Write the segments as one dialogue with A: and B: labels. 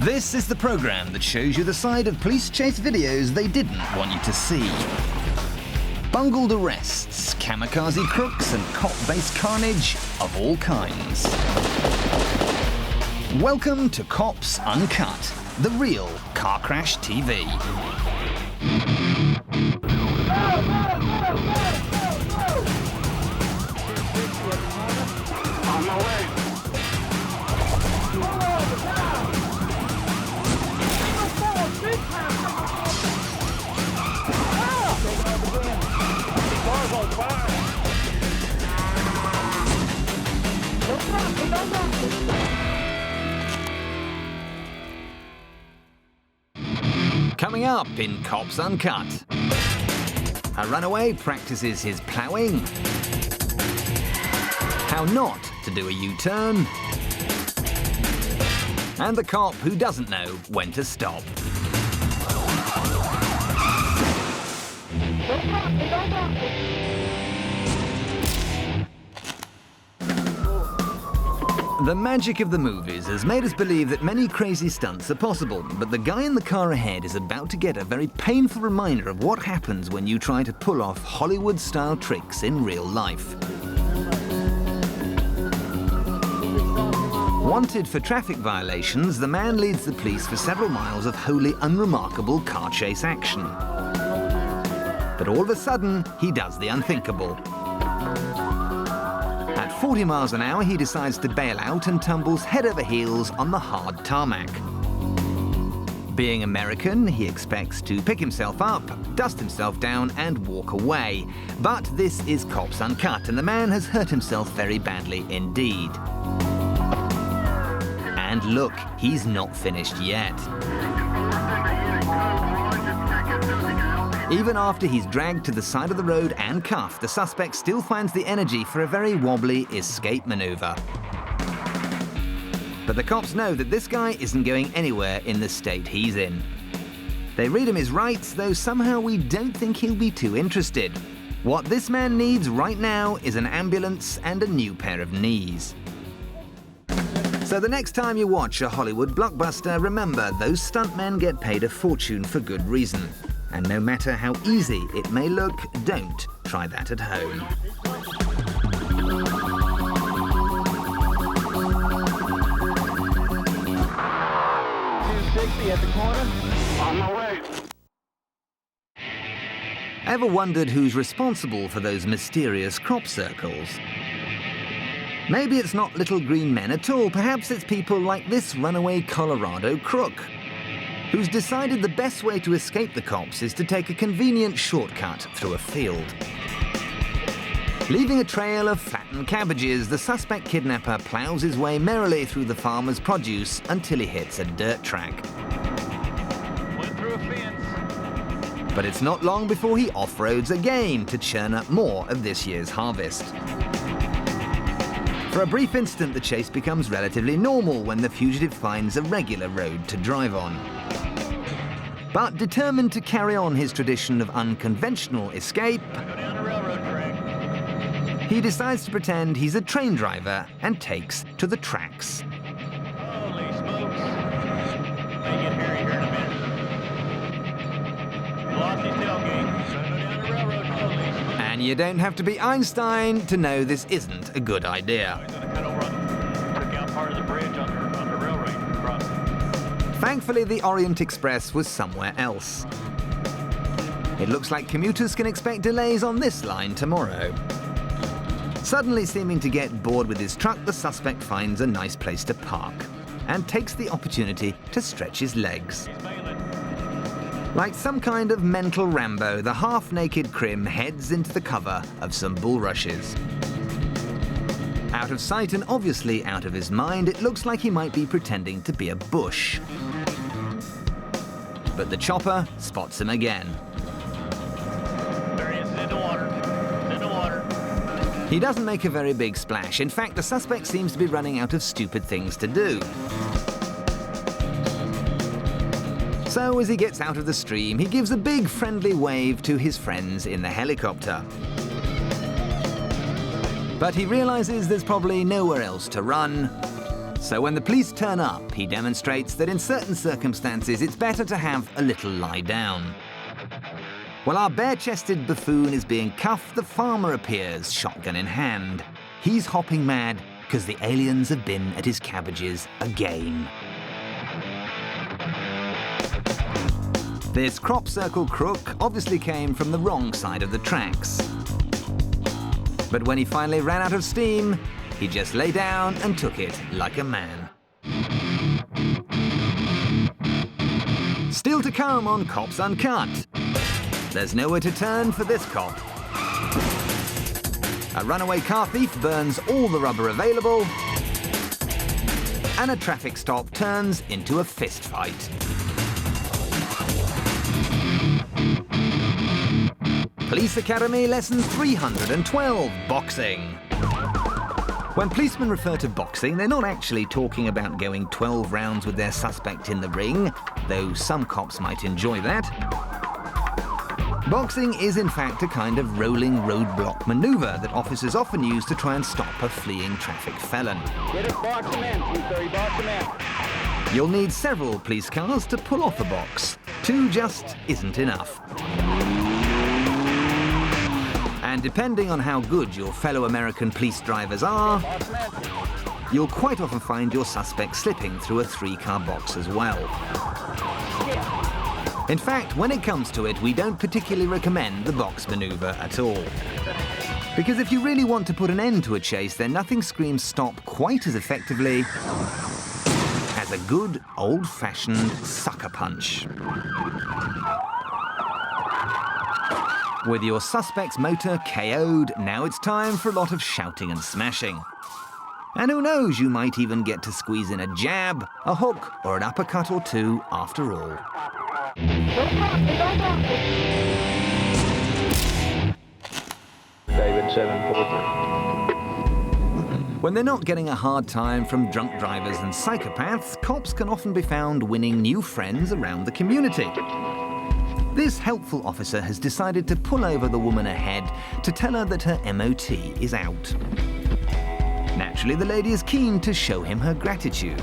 A: This is the program that shows you the side of police chase videos they didn't want you to see. Bungled arrests, kamikaze crooks, and cop-based carnage of all kinds. Welcome to Cops Uncut, the real car crash TV.
B: On my way. Car's on fire.
A: Coming up in Cops Uncut. A runaway practices his ploughing. How not to do a U-turn. And the cop who doesn't know when to stop. The magic of the movies has made us believe that many crazy stunts are possible, but the guy in the car ahead is about to get a very painful reminder of what happens when you try to pull off Hollywood-style tricks in real life. Wanted for traffic violations, the man leads the police for several miles of wholly unremarkable car chase action. But all of a sudden, he does the unthinkable. At 40 miles an hour, he decides to bail out and tumbles head over heels on the hard tarmac. Being American, he expects to pick himself up, dust himself down, and walk away. But this is Cops Uncut, and the man has hurt himself very badly indeed. And look, he's not finished yet. Even after he's dragged to the side of the road and cuffed, the suspect still finds the energy for a very wobbly escape maneuver. But the cops know that this guy isn't going anywhere in the state he's in. They read him his rights, though somehow we don't think he'll be too interested. What this man needs right now is an ambulance and a new pair of knees. So the next time you watch a Hollywood blockbuster, remember those stuntmen get paid a fortune for good reason. And no matter how easy it may look, don't try that at home.
B: 260 at the corner. On my way.
A: Ever wondered who's responsible for those mysterious crop circles? Maybe it's not little green men at all. Perhaps it's people like this runaway Colorado crook, who's decided the best way to escape the cops is to take a convenient shortcut through a field. Leaving a trail of flattened cabbages, the suspect kidnapper plows his way merrily through the farmer's produce until he hits a dirt track.
B: Went through a fence.
A: But it's not long before he off-roads again to churn up more of this year's harvest. For a brief instant, the chase becomes relatively normal when the fugitive finds a regular road to drive on. But determined to carry on his tradition of unconventional escape, he decides to pretend he's a train driver and takes to the tracks.
B: Holy smokes. May get hairy here in a minute. He lost his tailgate. Gonna go down the railroad. Holy smokes.
A: And you don't have to be Einstein to know this isn't a good idea.
B: He's gonna cut over took out part of the bridge on the railroad crossing.
A: Thankfully, the Orient Express was somewhere else. It looks like commuters can expect delays on this line tomorrow. Suddenly seeming to get bored with his truck, the suspect finds a nice place to park and takes the opportunity to stretch his legs.
B: He's bailing.
A: Like some kind of mental Rambo, the half-naked crim heads into the cover of some bulrushes. Out of sight and obviously out of his mind, it looks like he might be pretending to be a bush. But the chopper spots him again.
B: There he is, in the water. In the water.
A: He doesn't make a very big splash. In fact, the suspect seems to be running out of stupid things to do. So as he gets out of the stream, he gives a big friendly wave to his friends in the helicopter. But he realizes there's probably nowhere else to run, So when the police turn up, he demonstrates that in certain circumstances it's better to have a little lie down. While our bare-chested buffoon is being cuffed, the farmer appears, shotgun in hand. He's hopping mad because the aliens have been at his cabbages again. This crop circle crook obviously came from the wrong side of the tracks. But when he finally ran out of steam, he just lay down and took it like a man. Still to come on Cops Uncut. There's nowhere to turn for this cop. A runaway car thief burns all the rubber available, and a traffic stop turns into a fist fight. Police Academy Lesson 312, Boxing. When policemen refer to boxing, they're not actually talking about going 12 rounds with their suspect in the ring, though some cops might enjoy that. Boxing is in fact a kind of rolling roadblock maneuver that officers often use to try and stop a fleeing traffic felon.
C: Get it, box him in, 230, box him in.
A: You'll need several police cars to pull off a box. 2 just isn't enough. And depending on how good your fellow American police drivers are, you'll quite often find your suspect slipping through a 3-car box as well. In fact, when it comes to it, we don't particularly recommend the box maneuver at all. Because if you really want to put an end to a chase, then nothing screams stop quite as effectively as a good old-fashioned sucker punch. With your suspect's motor KO'd, now it's time for a lot of shouting and smashing. And who knows, you might even get to squeeze in a jab, a hook, or an uppercut or 2 after all.
C: David 743.
A: When they're not getting a hard time from drunk drivers and psychopaths, cops can often be found winning new friends around the community. This helpful officer has decided to pull over the woman ahead to tell her that her MOT is out. Naturally, the lady is keen to show him her gratitude.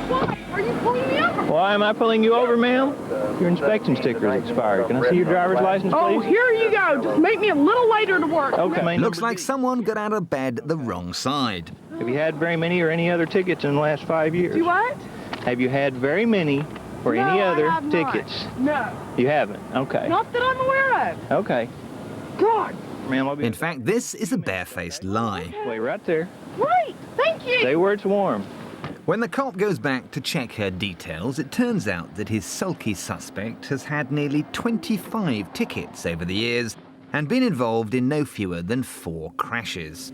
D: Why are you pulling me over?
C: Why am I pulling you over, ma'am? Your inspection sticker is expired. Can I see your driver's license, please?
D: Oh, here you go. Just make me a little later to work.
C: Okay.
A: Looks like someone got out of bed the wrong side.
C: Have you had very many or any other tickets in the last 5 years?
D: Do what?
C: Have you had very many or any other
D: I have
C: tickets?
D: Not. No.
C: You haven't? Okay.
D: Not that I'm aware of.
C: Okay.
D: God.
C: Ma'am, I'll be...
A: In fact, this is a barefaced lie.
C: Wait right there.
D: Right. Thank you.
C: Stay where it's warm.
A: When the cop goes back to check her details, it turns out that his sulky suspect has had nearly 25 tickets over the years and been involved in no fewer than 4 crashes.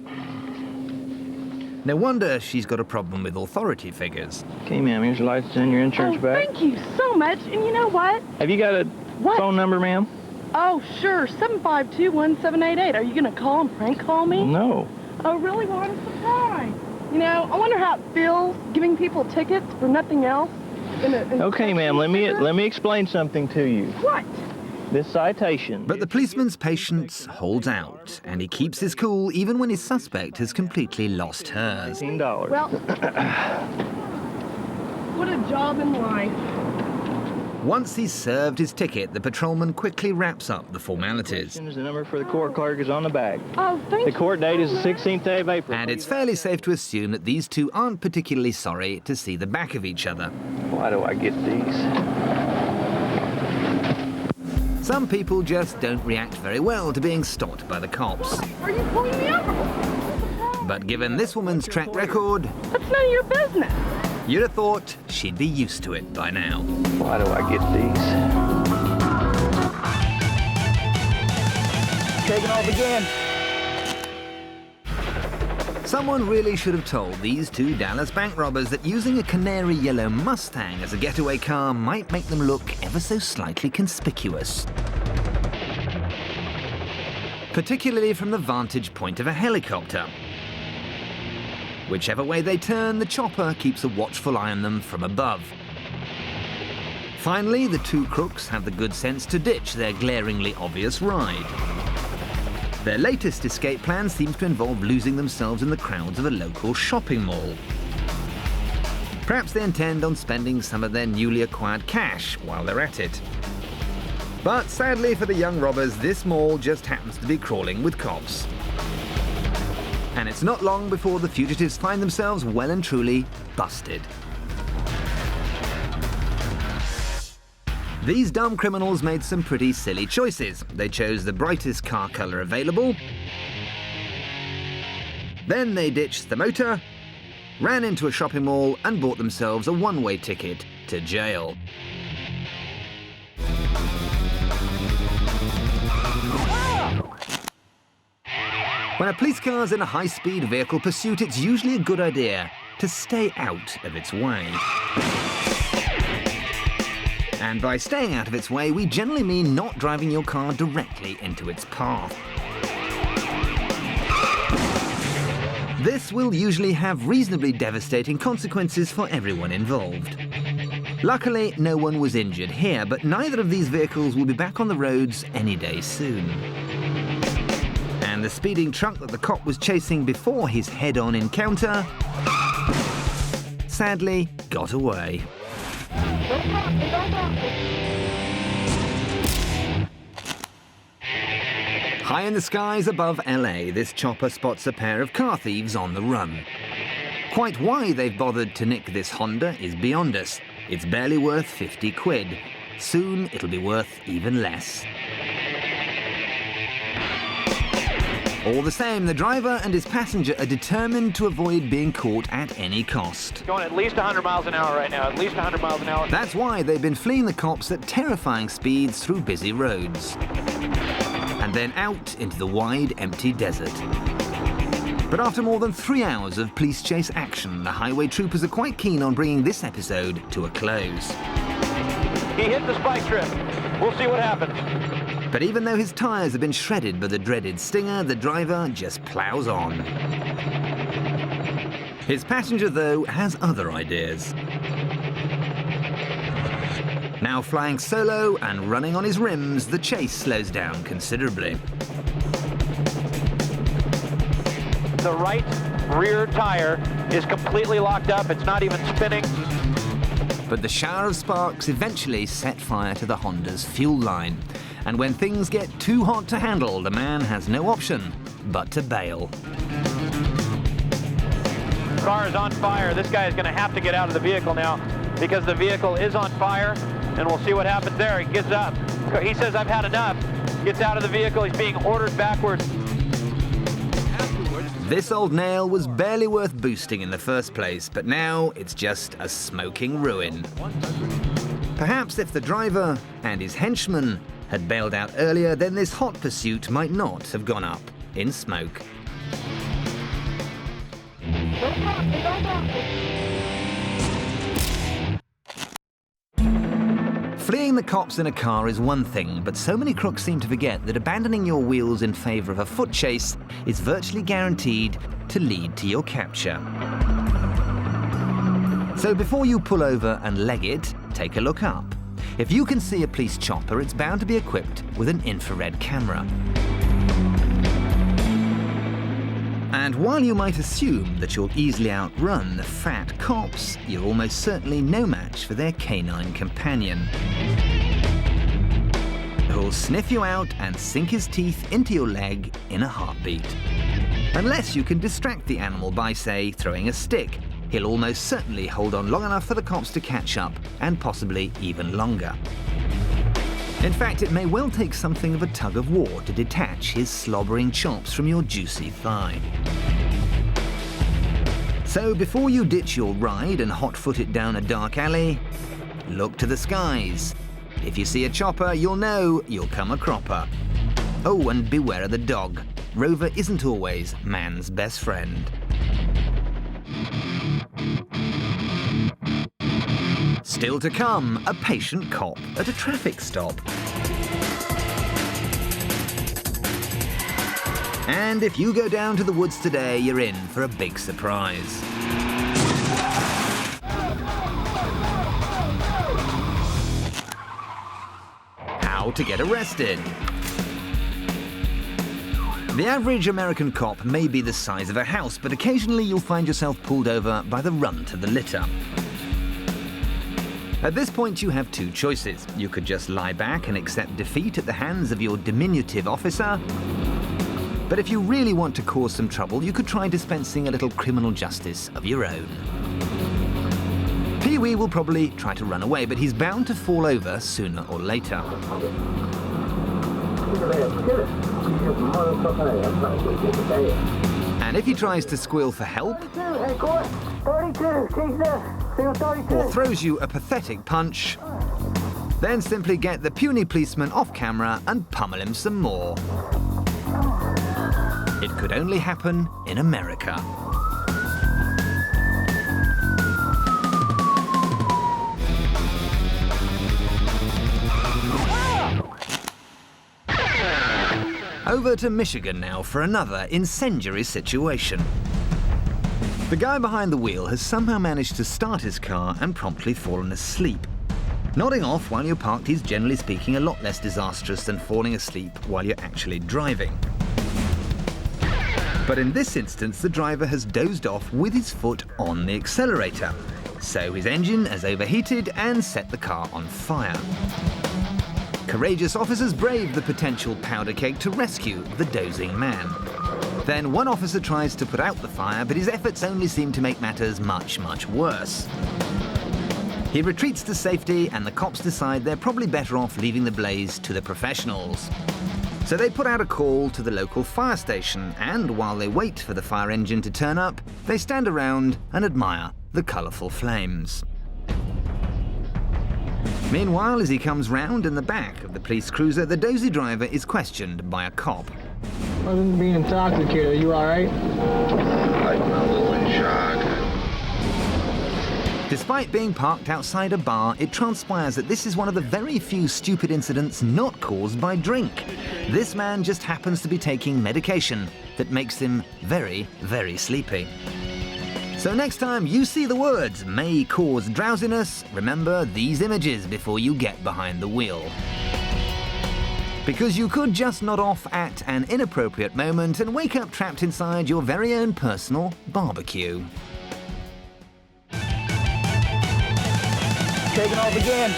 A: No wonder she's got a problem with authority figures.
C: Okay, ma'am, here's your license and your insurance back.
D: Thank you so much. And you know what?
C: Have you got a phone number, ma'am?
D: Oh, sure. 752-1788. Are you going to call and prank call me?
C: No.
D: Oh, really? Well, I'm surprised. You know, I wonder how it feels giving people tickets for nothing else.
C: Okay, ma'am, let me explain something to you.
D: What?
C: This citation.
A: But the policeman's patience holds out, and he keeps his cool even when his suspect has completely lost hers.
C: $18.
D: Well, what a job in life.
A: Once he's served his ticket, the patrolman quickly wraps up the formalities.
C: The number for the court clerk is on the bag.
D: Oh, thank you.
C: The court date is the 16th day of April.
A: And it's fairly safe to assume that these two aren't particularly sorry to see the back of each other.
C: Why do I get these?
A: Some people just don't react very well to being stopped by the cops.
D: Are you pulling me over?
A: But given this woman's track record,
D: That's none of your business.
A: you'd have thought she'd be used to it by now.
C: Why do I get these? Taking off again.
A: Someone really should have told these 2 Dallas bank robbers that using a canary yellow Mustang as a getaway car might make them look ever so slightly conspicuous. Particularly from the vantage point of a helicopter. Whichever way they turn, the chopper keeps a watchful eye on them from above. Finally, the 2 crooks have the good sense to ditch their glaringly obvious ride. Their latest escape plan seems to involve losing themselves in the crowds of a local shopping mall. Perhaps they intend on spending some of their newly acquired cash while they're at it. But sadly for the young robbers, this mall just happens to be crawling with cops. And it's not long before the fugitives find themselves well and truly busted. These dumb criminals made some pretty silly choices. They chose the brightest car color available. Then they ditched the motor, ran into a shopping mall and bought themselves a one-way ticket to jail. When a police car's in a high-speed vehicle pursuit, it's usually a good idea to stay out of its way. And by staying out of its way, we generally mean not driving your car directly into its path. This will usually have reasonably devastating consequences for everyone involved. Luckily, no one was injured here, but neither of these vehicles will be back on the roads any day soon. And the speeding truck that the cop was chasing before his head-on encounter sadly got away. High in the skies above LA, this chopper spots a pair of car thieves on the run. Quite why they've bothered to nick this Honda is beyond us. It's barely worth 50 quid. Soon it'll be worth even less. All the same, the driver and his passenger are determined to avoid being caught at any cost.
B: Going at least 100 miles an hour right now, at least 100 miles an hour.
A: That's why they've been fleeing the cops at terrifying speeds through busy roads. And then out into the wide, empty desert. But after more than 3 hours of police chase action, the highway troopers are quite keen on bringing this episode to a close.
B: He hit the spike trip. We'll see what happens.
A: But even though his tyres have been shredded by the dreaded stinger, the driver just plows on. His passenger, though, has other ideas. Now flying solo and running on his rims, the chase slows down considerably.
B: The right rear tire is completely locked up. It's not even spinning.
A: But the shower of sparks eventually set fire to the Honda's fuel line. And when things get too hot to handle, the man has no option but to bail.
B: The car is on fire. This guy is going to have to get out of the vehicle now because the vehicle is on fire, and we'll see what happens there. He gets up. He says, "I've had enough." Gets out of the vehicle. He's being ordered backwards.
A: This old nail was barely worth boosting in the first place, but now it's just a smoking ruin. Perhaps if the driver and his henchman had bailed out earlier, then this hot pursuit might not have gone up in smoke. Fleeing the cops in a car is one thing, but so many crooks seem to forget that abandoning your wheels in favor of a foot chase is virtually guaranteed to lead to your capture. So before you pull over and leg it, take a look up. If you can see a police chopper, it's bound to be equipped with an infrared camera. And while you might assume that you'll easily outrun the fat cops, you're almost certainly no match for their canine companion, who'll sniff you out and sink his teeth into your leg in a heartbeat. Unless you can distract the animal by, say, throwing a stick, he'll almost certainly hold on long enough for the cops to catch up, and possibly even longer. In fact, it may well take something of a tug of war to detach his slobbering chops from your juicy thigh. So before you ditch your ride and hot-foot it down a dark alley, look to the skies. If you see a chopper, you'll know you'll come a cropper. Oh, and beware of the dog. Rover isn't always man's best friend. Still to come, a patient cop at a traffic stop. And if you go down to the woods today, you're in for a big surprise. How to get arrested. The average American cop may be the size of a house, but occasionally you'll find yourself pulled over by the run to the litter. At this point, you have two choices. You could just lie back and accept defeat at the hands of your diminutive officer. But if you really want to cause some trouble, you could try dispensing a little criminal justice of your own. Pee-wee will probably try to run away, but he's bound to fall over sooner or later. And if he tries to squeal for help, or throws you a pathetic punch, then simply get the puny policeman off camera and pummel him some more. It could only happen in America. Over to Michigan now for another incendiary situation. The guy behind the wheel has somehow managed to start his car and promptly fallen asleep. Nodding off while you're parked is, generally speaking, a lot less disastrous than falling asleep while you're actually driving. But in this instance, the driver has dozed off with his foot on the accelerator. So his engine has overheated and set the car on fire. Courageous officers braved the potential powder keg to rescue the dozing man. Then one officer tries to put out the fire, but his efforts only seem to make matters much, much worse. He retreats to safety, and the cops decide they're probably better off leaving the blaze to the professionals. So they put out a call to the local fire station, and while they wait for the fire engine to turn up, they stand around and admire the colourful flames. Meanwhile, as he comes round in the back of the police cruiser, the dozy driver is questioned by a cop.
C: I wasn't being intoxicated. Are you all right?
E: I'm a little in shock.
A: Despite being parked outside a bar, it transpires that this is one of the very few stupid incidents not caused by drink. This man just happens to be taking medication that makes him very, very sleepy. So next time you see the words "may cause drowsiness," remember these images before you get behind the wheel. Because you could just nod off at an inappropriate moment and wake up trapped inside your very own personal barbecue.
C: Taking off again.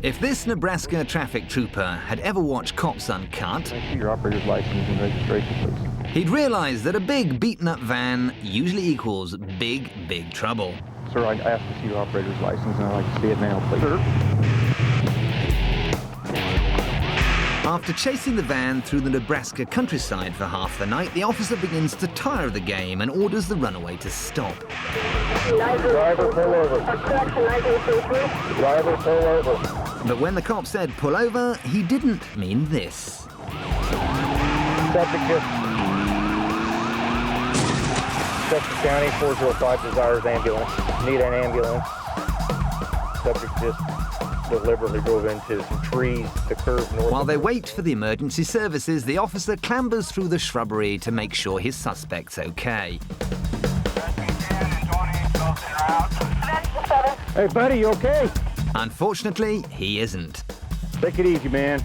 A: If this Nebraska traffic trooper had ever watched Cops Uncut,
C: I see your operator's license and registration, please.
A: he'd realize that a big beaten-up van usually equals big, big trouble.
C: Sir, I asked to see your operator's license, and I'd like to see it now, please. Sir?
A: After chasing the van through the Nebraska countryside for half the night, the officer begins to tire of the game and orders the runaway to stop.
C: Driver, pull over. Driver, pull over.
A: But when the cop said pull over, he didn't mean this.
C: Subject County 405 desires ambulance. Need an ambulance. Subject just deliberately drove into some trees, the curve north.
A: While they wait for the emergency services, the officer clambers through the shrubbery to make sure his suspect's okay.
C: Hey, buddy, you okay?
A: Unfortunately, he isn't.
C: Take it easy, man.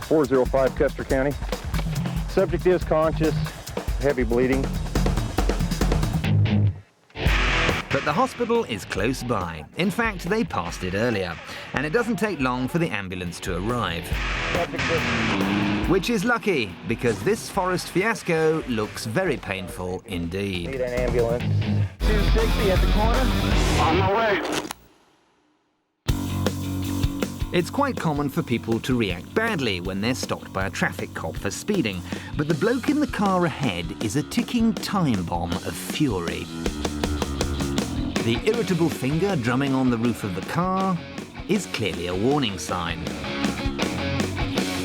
C: 405 Custer County. Subject is conscious, heavy bleeding.
A: But the hospital is close by. In fact, they passed it earlier. And it doesn't take long for the ambulance to arrive. Which is lucky, because this forest fiasco looks very painful indeed.
C: Need an ambulance. 260 at the corner. On my way.
A: It's quite common for people to react badly when they're stopped by a traffic cop for speeding. But the bloke in the car ahead is a ticking time bomb of fury. The irritable finger drumming on the roof of the car is clearly a warning sign.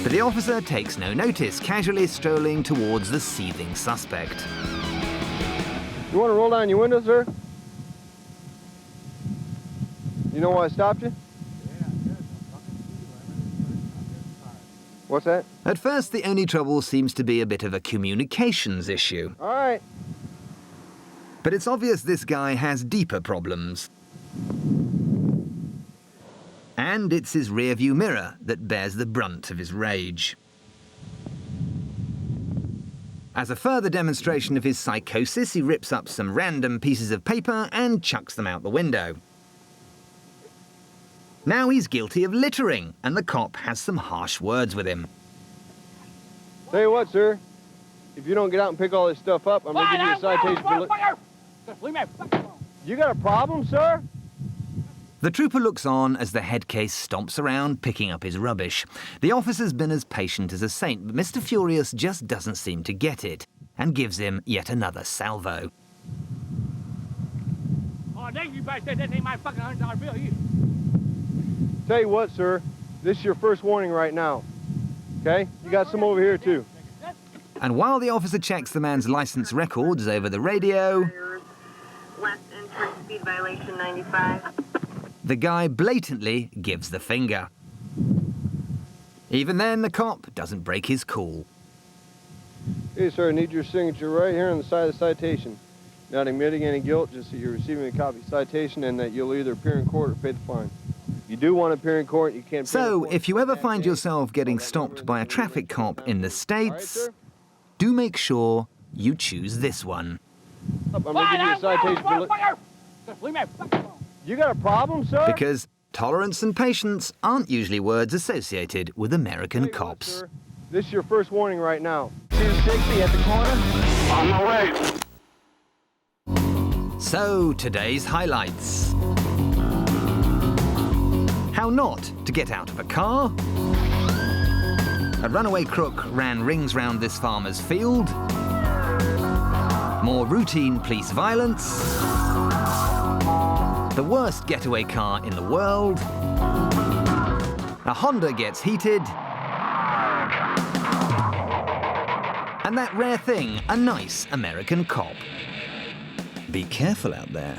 A: But the officer takes no notice, casually strolling towards the seething suspect.
C: You want to roll down your window, sir? You know why I stopped you? What's that?
A: At first, the only trouble seems to be a bit of a communications issue.
C: All right.
A: But it's obvious this guy has deeper problems. And it's his rearview mirror that bears the brunt of his rage. As a further demonstration of his psychosis, he rips up some random pieces of paper and chucks them out the window. Now he's guilty of littering, and the cop has some harsh words with him.
F: Tell you what, sir. If you don't get out and pick all this stuff up, I'm gonna give you a citation for You got a problem, sir?
A: The trooper looks on as the head case stomps around, picking up his rubbish. The officer's been as patient as a saint, but Mr. Furious just doesn't seem to get it, and gives him yet another salvo.
G: Oh, thank you, buddy. That ain't my fucking $100 bill either.
F: Tell you what, sir. This is your first warning right now. Okay? You got some over here, too.
A: And while the officer checks the man's license records over the radio,
H: West entry, speed violation 95.
A: the guy blatantly gives the finger. Even then, the cop doesn't break his cool.
F: Hey, sir, I need your signature right here on the side of the citation. Not admitting any guilt, just that you're receiving a copy of the citation and that you'll either appear in court or pay the fine. If you do want to appear in court, you can't.
A: So, if you ever find yourself getting stopped by a traffic cop in the States, do make sure you choose this one.
F: I'm gonna give you a citation for You got a problem, sir?
A: Because tolerance and patience aren't usually words associated with American cops.
F: Sir, this is your first warning right now.
C: 260 at the corner.
E: On my way.
A: So, today's highlights. How not to get out of a car. A runaway crook ran rings round this farmer's field. More routine police violence. The worst getaway car in the world. A Honda gets heated. And that rare thing, a nice American cop. Be careful out there.